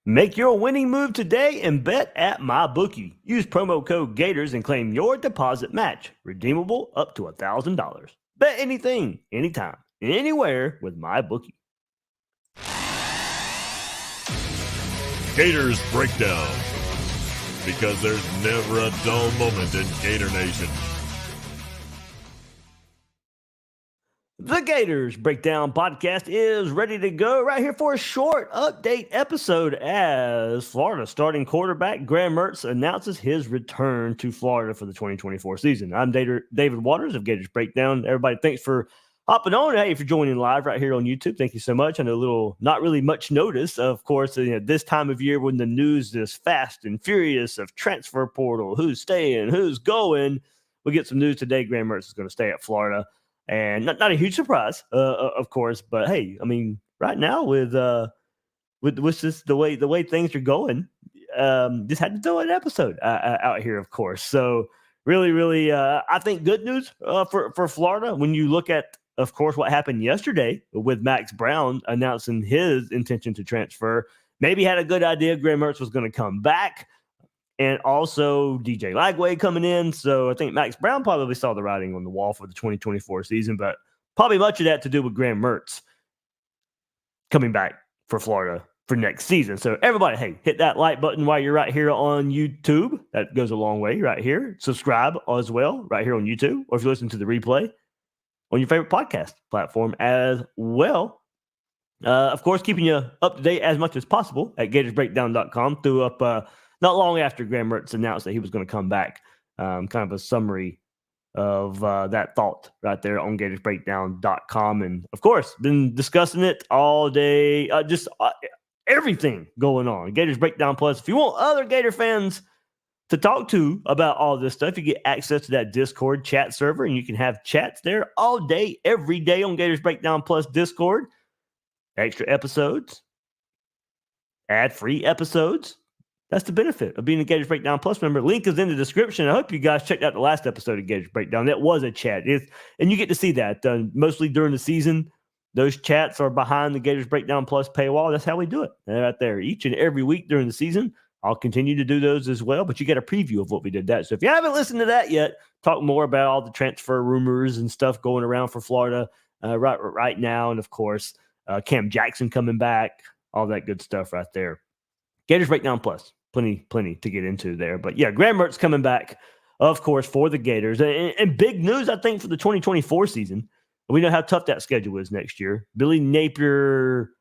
Make your winning move today and bet at MyBookie. Use promo code Gators and claim your deposit match, redeemable up to $1,000. Bet anything, anytime, anywhere with MyBookie. Gators Breakdown, because there's never a dull moment in Gator Nation. The Gators Breakdown podcast is ready to go right here for a short update episode as Florida starting quarterback Graham Mertz announces his return to Florida for the 2024 season. I'm David Waters of Gators Breakdown. Everybody, thanks for hopping on. Hey, if you're joining live right here on YouTube, thank you so much. I know not really much notice, of course, this time of year when the news is fast and furious of transfer portal, who's staying, who's going. We'll get some news today. Graham Mertz is going to stay at Florida. And not a huge surprise, of course, but hey, I mean, right now with just the way things are going, just had to do an episode out here, of course. So really, I think good news for Florida when you look at, of course, what happened yesterday with Max Brown announcing his intention to transfer. Maybe had a good idea Graham Mertz was going to come back. And also DJ Lagway coming in. So I think Max Brown probably saw the writing on the wall for the 2024 season, but probably much of that to do with Graham Mertz coming back for Florida for next season. So everybody, hey, hit that like button while you're right here on YouTube. That goes a long way right here. Subscribe as well right here on YouTube, or if you listen to the replay on your favorite podcast platform as well. Of course, keeping you up to date as much as possible at gatorsbreakdown.com. Threw up not long after Graham Mertz announced that he was going to come back, kind of a summary of that thought right there on gatorsbreakdown.com. And, of course, been discussing it all day, everything going on. Gators Breakdown Plus. If you want other Gator fans to talk to about all this stuff, you get access to that Discord chat server, and you can have chats there all day, every day on Gators Breakdown Plus Discord. Extra episodes, ad-free episodes. That's the benefit of being a Gators Breakdown Plus member. Link is in the description. I hope you guys checked out the last episode of Gators Breakdown. That was a chat. And you get to see that mostly during the season. Those chats are behind the Gators Breakdown Plus paywall. That's how we do it right there. Each and every week during the season, I'll continue to do those as well. But you get a preview of what we did that. So if you haven't listened to that yet, talk more about all the transfer rumors and stuff going around for Florida right now. And, of course, Cam Jackson coming back, all that good stuff right there. Gators Breakdown Plus. Plenty to get into there. But, yeah, Graham Mertz coming back, of course, for the Gators. And big news, I think, for the 2024 season. We know how tough that schedule is next year. Billy Napier,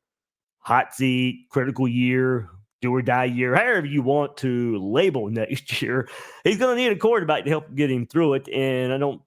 hot seat, critical year, do or die year, however you want to label next year. He's going to need a quarterback to help get him through it. And I don't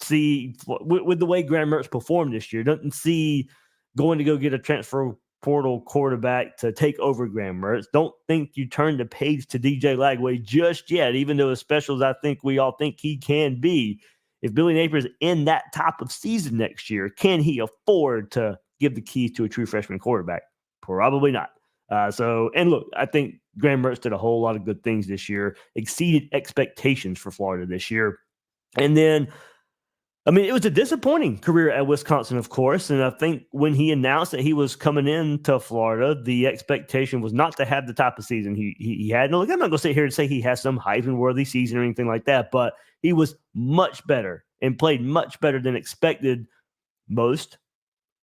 see, with the way Graham Mertz performed this year, doesn't see going to go get a transfer portal quarterback to take over Graham Mertz. Don't think you turn the page to DJ Lagway just yet, even though as special as I think we all think he can be. If Billy Napier's in that top of season next year, can he afford to give the keys to a true freshman quarterback? Probably not. And look, I think Graham Mertz did a whole lot of good things this year, exceeded expectations for Florida this year. And then, I mean, it was a disappointing career at Wisconsin, of course, and I think when he announced that he was coming into Florida, the expectation was not to have the type of season he had. No, look, I'm not going to sit here and say he has some Heisman-worthy season or anything like that, but he was much better and played much better than expected. Most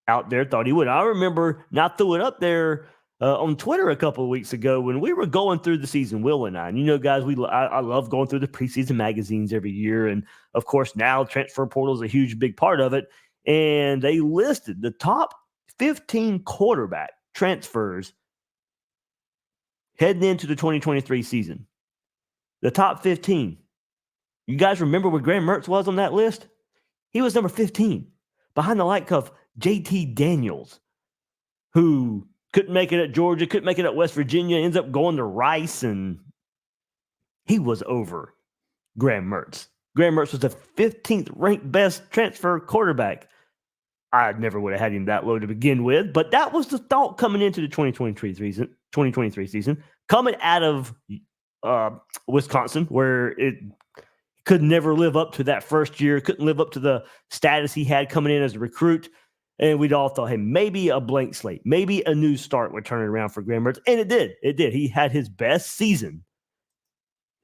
out there thought he would. I remember not threw it up there on Twitter a couple of weeks ago when we were going through the season, Will and I. And you know, guys, I love going through the preseason magazines every year. And, of course, now transfer portal is a huge, big part of it. And they listed the top 15 quarterback transfers heading into the 2023 season. The top 15. You guys remember where Graham Mertz was on that list? He was number 15, behind the like of JT Daniels, who couldn't make it at Georgia, couldn't make it at West Virginia, ends up going to Rice, and he was over Graham Mertz. Graham Mertz was the 15th ranked best transfer quarterback. I never would have had him that low to begin with, but that was the thought coming into the 2023 season, coming out of Wisconsin, where it could never live up to that first year, couldn't live up to the status he had coming in as a recruit. And we'd all thought, hey, maybe a blank slate, maybe a new start would turn it around for Graham Mertz. And it did. It did. He had his best season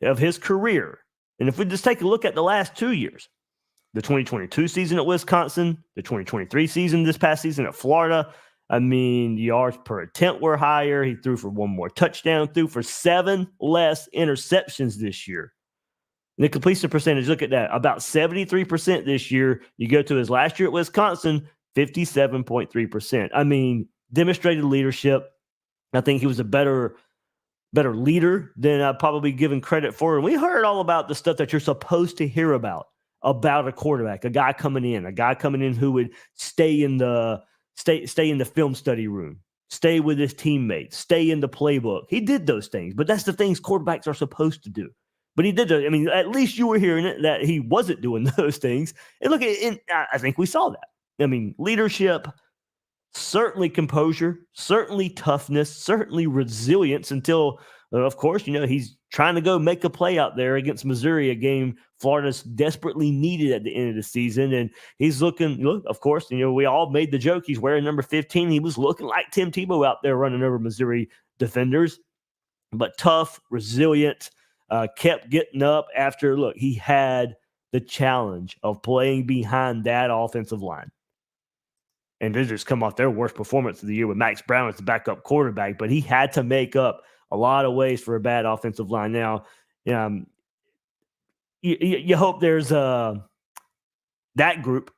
of his career. And if we just take a look at the last 2 years, the 2022 season at Wisconsin, the 2023 season, this past season at Florida, I mean, yards per attempt were higher. He threw for 1 more touchdown, threw for 7 less interceptions this year. And the completion percentage, look at that, about 73% this year. You go to his last year at Wisconsin, 57.3%. I mean, demonstrated leadership. I think he was a better leader than I've probably given credit for. And we heard all about the stuff that you're supposed to hear about a quarterback, a guy coming in who would stay in the film study room, stay with his teammates, stay in the playbook. He did those things, but that's the things quarterbacks are supposed to do. But he did those. I mean, at least you were hearing it that he wasn't doing those things. And look, I think we saw that. I mean, leadership, certainly composure, certainly toughness, certainly resilience until, of course, he's trying to go make a play out there against Missouri, a game Florida's desperately needed at the end of the season. And he's looking, of course, we all made the joke. He's wearing number 15. He was looking like Tim Tebow out there running over Missouri defenders, but tough, resilient, kept getting up after, he had the challenge of playing behind that offensive line. And they just come off their worst performance of the year with Max Brown as the backup quarterback, but he had to make up a lot of ways for a bad offensive line. Now, you hope there's that group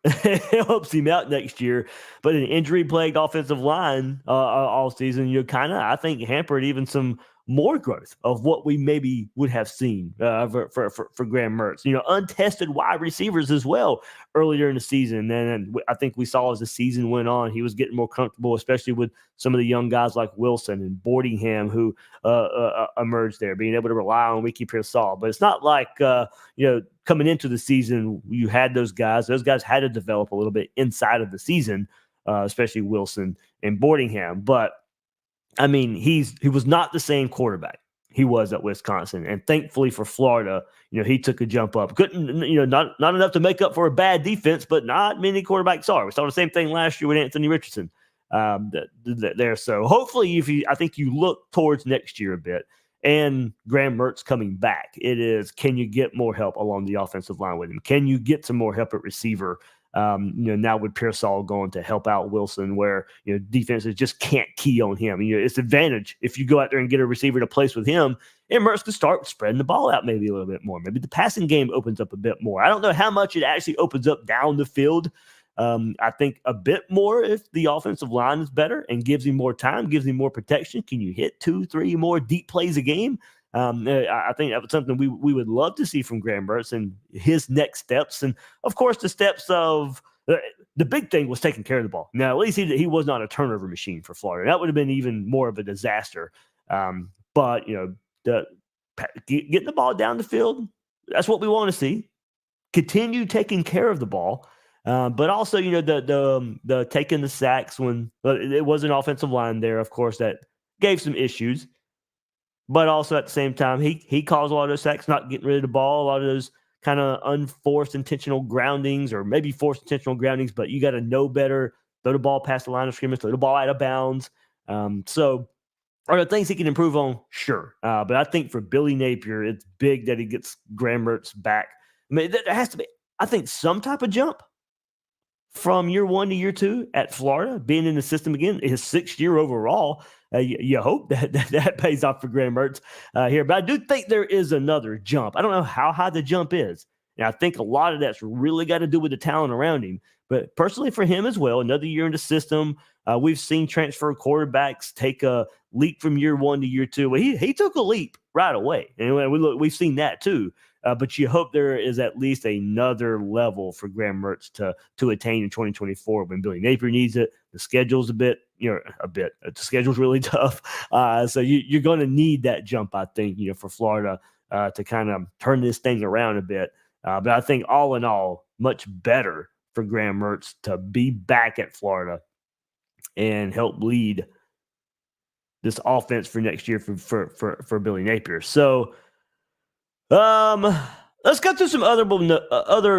helps him out next year, but an injury-plagued offensive line all season, kind of, I think, hampered even some more growth of what we maybe would have seen for Graham Mertz. Untested wide receivers as well earlier in the season. And I think we saw as the season went on, he was getting more comfortable, especially with some of the young guys like Wilson and Boardingham who emerged there, being able to rely on Wiki Pearsall. But it's not like, coming into the season, you had those guys. Those guys had to develop a little bit inside of the season, especially Wilson and Boardingham. But I mean, he was not the same quarterback he was at Wisconsin, and thankfully for Florida, he took a jump up. Couldn't, not enough to make up for a bad defense, but not many quarterbacks are. We saw the same thing last year with Anthony Richardson there. So hopefully, I think you look towards next year a bit, and Graham Mertz coming back, it is, can you get more help along the offensive line with him? Can you get some more help at receiver? Now with Pearsall going to help out Wilson, where defenses just can't key on him. It's advantage if you go out there and get a receiver to place with him, and Mertz can start spreading the ball out maybe a little bit more. Maybe the passing game opens up a bit more. I don't know how much it actually opens up down the field. I think a bit more if the offensive line is better and gives him more time, gives him more protection. Can you hit 2-3 more deep plays a game? I think that was something we would love to see from Graham Mertz and his next steps. And, of course, the steps of the big thing was taking care of the ball. Now, at least he was not a turnover machine for Florida. That would have been even more of a disaster. But, getting the ball down the field, that's what we want to see. Continue taking care of the ball. But also, the taking the sacks when it was an offensive line there, of course, that gave some issues. But also at the same time, he caused a lot of those sacks, not getting rid of the ball, a lot of those kind of unforced intentional groundings, or maybe forced intentional groundings, but you got to know better, throw the ball past the line of scrimmage, throw the ball out of bounds. So are there things he can improve on? Sure. But I think for Billy Napier, it's big that he gets Graham Mertz back. I mean, there has to be, I think, some type of jump from year 1 to year 2 at Florida, being in the system again, his 6th year overall. You hope that pays off for Graham Mertz here. But I do think there is another jump. I don't know how high the jump is. And I think a lot of that's really got to do with the talent around him. But personally for him as well, another year in the system, we've seen transfer quarterbacks take a leap from year 1 to year 2. Well, he took a leap right away. And we've seen that too. But you hope there is at least another level for Graham Mertz to attain in 2024 when Billy Napier needs it. The schedule's the schedule's really tough. So you're going to need that jump, I think, for Florida to kind of turn this thing around a bit. But I think all in all, much better for Graham Mertz to be back at Florida and help lead this offense for next year for Billy Napier. So, Let's go through some other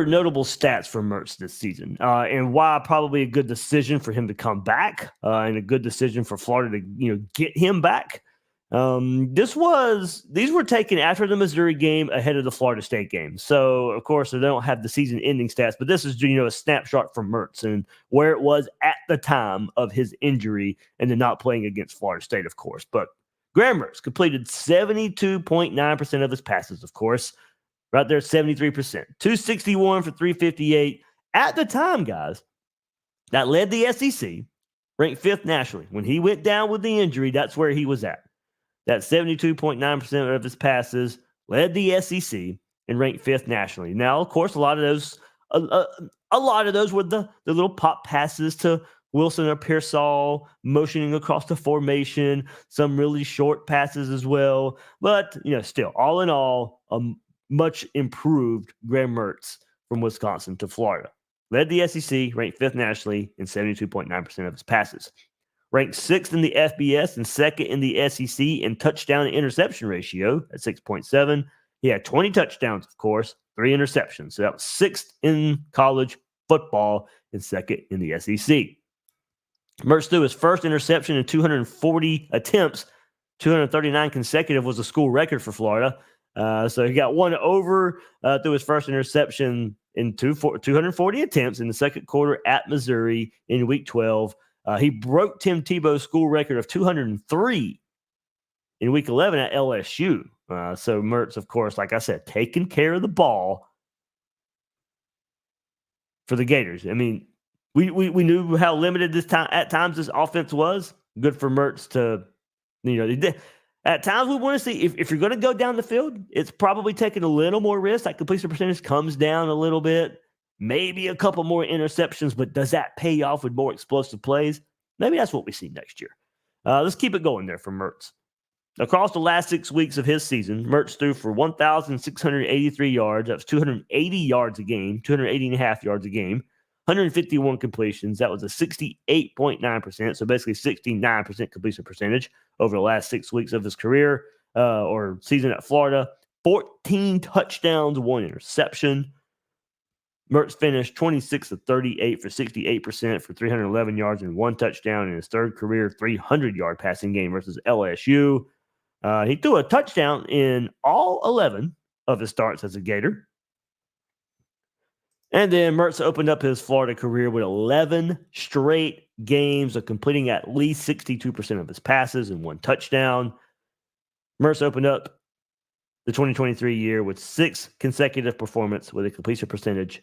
notable stats for Mertz this season, and why probably a good decision for him to come back, and a good decision for Florida to get him back. These were taken after the Missouri game, ahead of the Florida State game. So of course they don't have the season-ending stats, but this is a snapshot from Mertz and where it was at the time of his injury and then not playing against Florida State, of course. But Graham Mertz completed 72.9% of his passes, of course. Right there, 73%. 261 for 358. At the time, guys, that led the SEC, ranked 5th nationally. When he went down with the injury, that's where he was at. That 72.9% of his passes led the SEC and ranked 5th nationally. Now, of course, a lot of those were the little pop passes to Wilson or Pearsall, motioning across the formation, some really short passes as well. But, still, all in all, much improved Graham Mertz from Wisconsin to Florida. Led the SEC, ranked 5th nationally in 72.9% of his passes. Ranked 6th in the FBS and 2nd in the SEC in touchdown to interception ratio at 6.7. He had 20 touchdowns, of course, 3 interceptions. So that was 6th in college football and 2nd in the SEC. Mertz threw his first interception in 240 attempts. 239 consecutive was a school record for Florida. So he got one over through his first interception in 240 attempts in the second quarter at Missouri in Week 12. He broke Tim Tebow's school record of 203 in Week 11 at LSU. So Mertz, of course, like I said, taking care of the ball for the Gators. I mean, we knew how limited at times this offense was. Good for Mertz to, at times, we want to see if you're going to go down the field, it's probably taking a little more risk. That completion percentage comes down a little bit, maybe a couple more interceptions, but does that pay off with more explosive plays? Maybe that's what we see next year. Let's keep it going there for Mertz. Across the last 6 weeks of his season, Mertz threw for 1,683 yards. That was 280 yards a game, 280 and a half yards a game, 151 completions. That was a 68.9%. So basically 69% completion percentage over the last 6 weeks of his career or season at Florida. 14 touchdowns, 1 interception. Mertz finished 26 of 38 for 68% for 311 yards and 1 touchdown in his third career 300-yard passing game versus LSU. He threw a touchdown in all 11 of his starts as a Gator. And then Mertz opened up his Florida career with 11 straight games of completing at least 62% of his passes and 1 touchdown. Mertz opened up the 2023 year with 6 consecutive performances with a completion percentage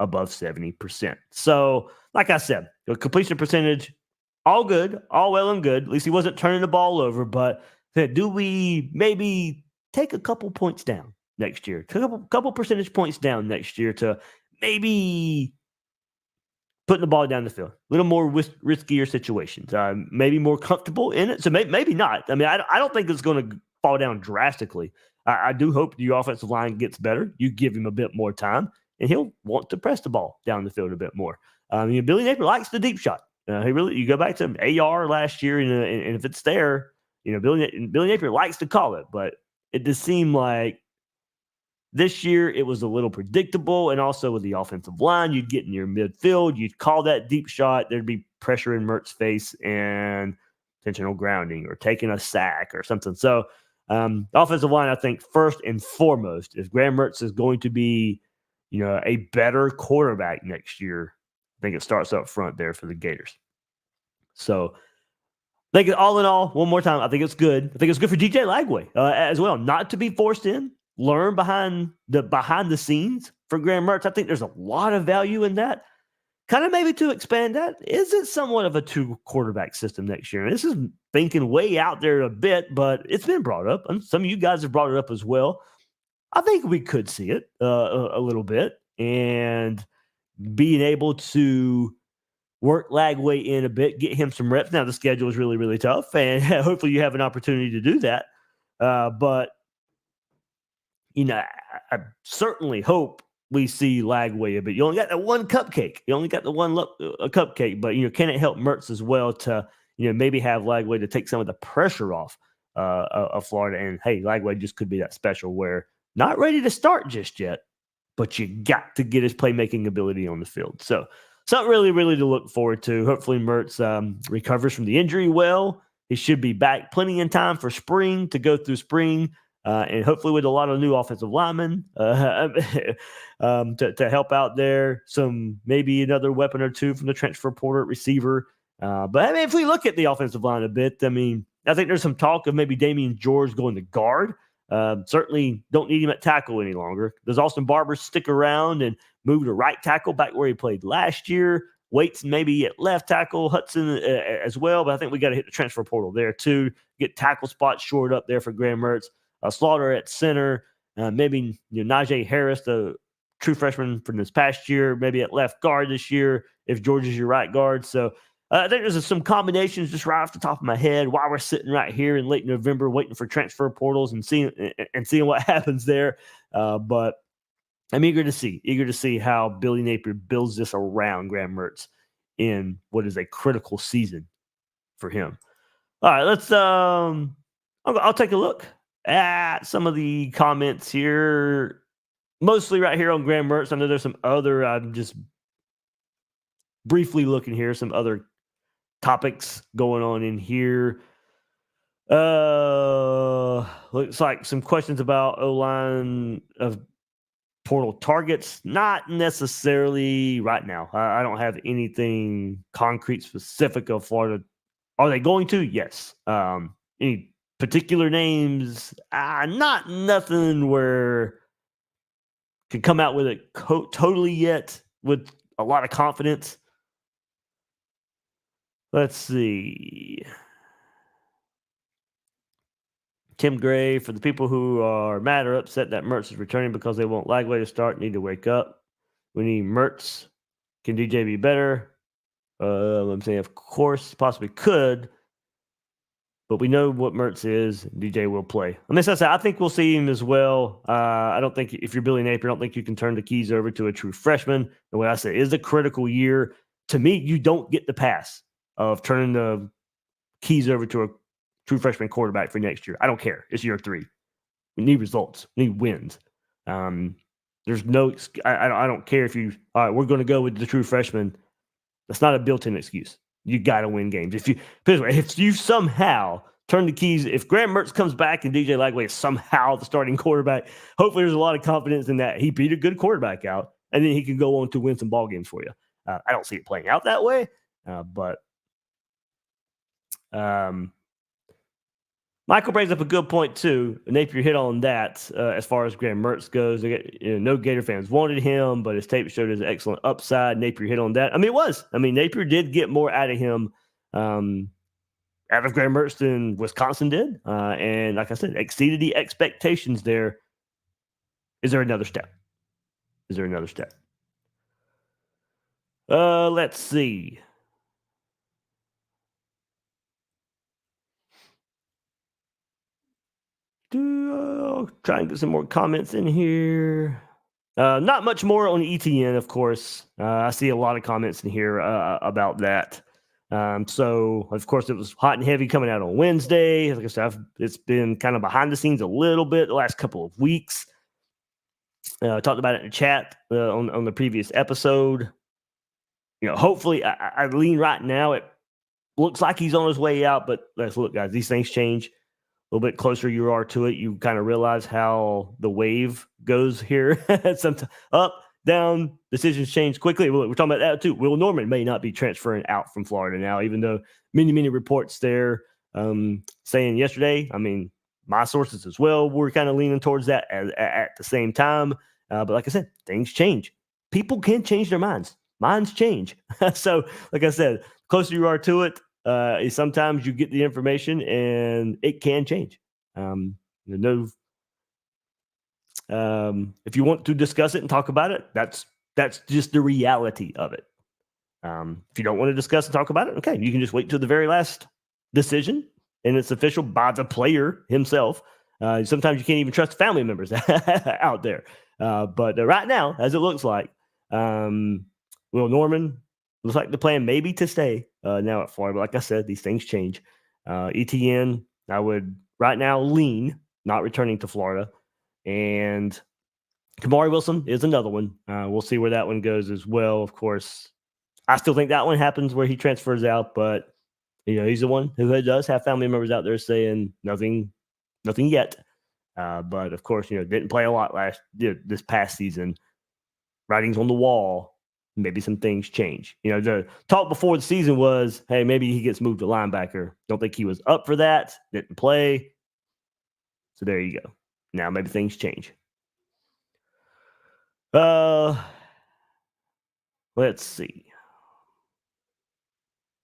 above 70%. So, like I said, the completion percentage, all good, all well and good. At least he wasn't turning the ball over, but do we maybe take a couple points down next year? Take a couple percentage points down next year to maybe putting the ball down the field, a little more riskier situations, maybe more comfortable in it. So maybe not. I mean, I don't think it's going to fall down drastically. I do hope the offensive line gets better. You give him a bit more time, and he'll want to press the ball down the field a bit more. Billy Napier likes the deep shot. You go back to AR last year, and if it's there, Billy Napier likes to call it, but it just seemed like this year, it was a little predictable, and also with the offensive line, you'd get in your midfield, you'd call that deep shot, there'd be pressure in Mertz's face and intentional grounding or taking a sack or something. So, offensive line, I think, first and foremost, if Graham Mertz is going to be, a better quarterback next year, I think it starts up front there for the Gators. So, I think all in all, one more time, I think it's good. I think it's good for DJ Lagway as well, not to be forced in. Learn behind the scenes for Graham Mertz. I think there's a lot of value in that. Kind of maybe to expand that, is it somewhat of a 2-quarterback system next year? And this is thinking way out there a bit, but it's been brought up. And some of you guys have brought it up as well. I think we could see it a little bit, and being able to work Lagway in a bit, get him some reps. Now the schedule is really, really tough, and hopefully you have an opportunity to do that. But I certainly hope we see Lagway a bit. You only got the one cupcake. You only got the one cupcake, but can it help Mertz as well to maybe have Lagway to take some of the pressure off of Florida? And hey, Lagway just could be that special where Not ready to start just yet, but you got to get his playmaking ability on the field. So something really, really to look forward to. Hopefully Mertz recovers from the injury well. He should be back plenty in time for spring, to go through spring, and hopefully with a lot of new offensive linemen to help out there. Maybe another weapon or two from the transfer portal receiver. But I mean, if we look at the offensive line a bit, I mean, I think there's some talk of maybe Damian George going to guard. Certainly don't need him at tackle any longer. Does Austin Barber stick around and move to right tackle back where he played last year? Waits maybe at left tackle, Hudson as well. But I think we got to hit the transfer portal there too. Get tackle spots shored up there for Graham Mertz. Slaughter at center. Maybe Najee Harris, the true freshman from this past year, maybe at left guard this year if George is your right guard. So I think there's some combinations just right off the top of my head while we're sitting right here in late November waiting for transfer portals and seeing what happens there. But I'm eager to see how Billy Napier builds this around Graham Mertz in what is a critical season for him. All right, let's I'll take a look at some of the comments here, mostly right here on Graham Mertz. I know there's some other, I'm just briefly looking here, some other topics going on in here. Looks like some questions about O-line of portal targets. Not necessarily right now. I don't have anything concrete specific of Florida. Are they going to? Yes. Any particular names? Nothing where can come out with it totally yet with a lot of confidence. Let's see. Tim Gray, for the people who are mad or upset that Mertz is returning because they want Lagway to start, need to wake up. We need Mertz. Can DJ be better? I'm saying, of course, possibly could, but we know what Mertz is. DJ will play. I mean, I think we'll see him as well. I don't think if you're Billy Napier, I don't think you can turn the keys over to a true freshman. The way I say it is a critical year. To me, you don't get the pass of turning the keys over to a true freshman quarterback for next year. I don't care. It's year 3. We need results. We need wins. There's no. I don't care if you. All right, we're going to go with the true freshman. That's not a built-in excuse. You got to win games. If you somehow turn the keys, if Graham Mertz comes back and DJ Lagway is somehow the starting quarterback, hopefully there's a lot of confidence in that. He beat a good quarterback out, and then he can go on to win some ball games for you. I don't see it playing out that way, but. Michael brings up a good point too. Napier hit on that as far as Graham Mertz goes. No Gator fans wanted him, but his tape showed his excellent upside. Napier hit on that. I mean, it was. I mean, Napier did get more out of him, out of Graham Mertz than Wisconsin did, and like I said, exceeded the expectations there. Is there another step? Let's see. Try and get some more comments in here. Not much more on ETN, of course. I see a lot of comments in here about that. So, of course, it was hot and heavy coming out on Wednesday. Like I said, it's been kind of behind the scenes a little bit the last couple of weeks. I talked about it in the chat on the previous episode. Hopefully, I lean right now. It looks like he's on his way out, but let's look, guys. These things change. A little bit closer you are to it, you kind of realize how the wave goes here. Sometimes up, down, decisions change quickly. We're talking about that too. Will Norman may not be transferring out from Florida now, even though many reports there saying yesterday. I mean, my sources as well were kind of leaning towards that at the same time. But like I said, things change. People can change their minds. Minds change. So, like I said, closer you are to it, sometimes you get the information and it can change. If you want to discuss it and talk about it, that's just the reality of it. If you don't want to discuss and talk about it, okay, you can just wait till the very last decision and it's official by the player himself. Sometimes you can't even trust family members out there. But right now, as it looks like, Will Norman looks like the plan maybe to stay now at Florida. But like I said, these things change. ETN, I would right now lean not returning to Florida. And Kamari Wilson is another one. We'll see where that one goes as well. Of course, I still think that one happens where he transfers out, but he's the one who does have family members out there saying nothing yet. But of course, didn't play a lot this past season. Writing's on the wall. Maybe some things change. The talk before the season was, hey, maybe he gets moved to linebacker. Don't think he was up for that. Didn't play. So there you go. Now maybe things change. Let's see.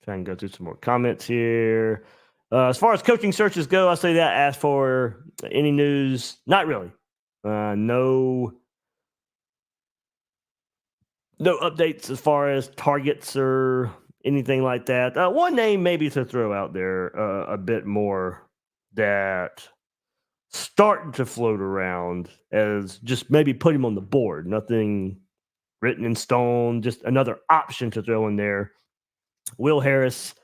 Try and go through some more comments here. As far as coaching searches go, I'll say that. As for any news, not really. No updates as far as targets or anything like that. One name maybe to throw out there a bit more that starting to float around as just maybe put him on the board. Nothing written in stone, just another option to throw in there. Will Harris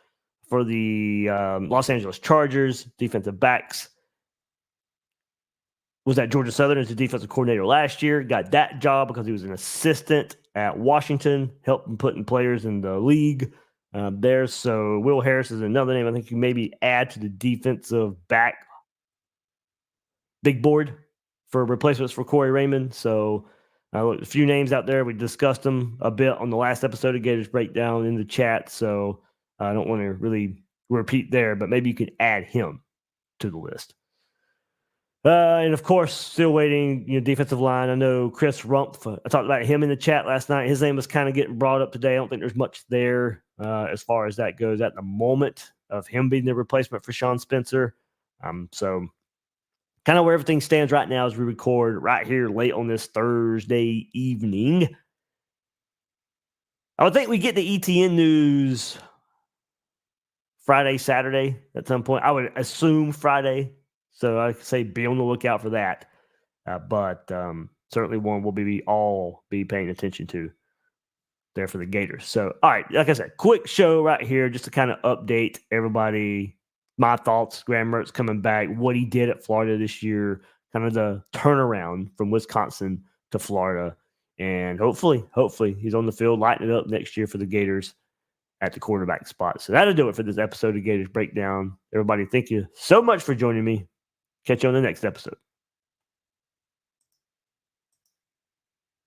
for the Los Angeles Chargers, defensive backs. Was at Georgia Southern as the defensive coordinator last year. Got that job because he was an assistant at Washington, helping putting players in the league there. So Will Harris is another name I think you maybe add to the defensive back big board for replacements for Corey Raymond. So a few names out there. We discussed them a bit on the last episode of Gators Breakdown in the chat. So I don't want to really repeat there, but maybe you could add him to the list. And of course, still waiting, defensive line. I know Chris Rumpf, I talked about him in the chat last night. His name was kind of getting brought up today. I don't think there's much there as far as that goes at the moment of him being the replacement for Sean Spencer. So kind of where everything stands right now as we record right here late on this Thursday evening. I would think we get the ETN news Friday, Saturday at some point. I would assume Friday. So I could say be on the lookout for that. But certainly one we'll all be paying attention to there for the Gators. So, all right, like I said, quick show right here just to kind of update everybody. My thoughts, Graham Mertz coming back, what he did at Florida this year, kind of the turnaround from Wisconsin to Florida. And hopefully he's on the field lighting it up next year for the Gators at the quarterback spot. So that'll do it for this episode of Gators Breakdown. Everybody, thank you so much for joining me. Catch you on the next episode.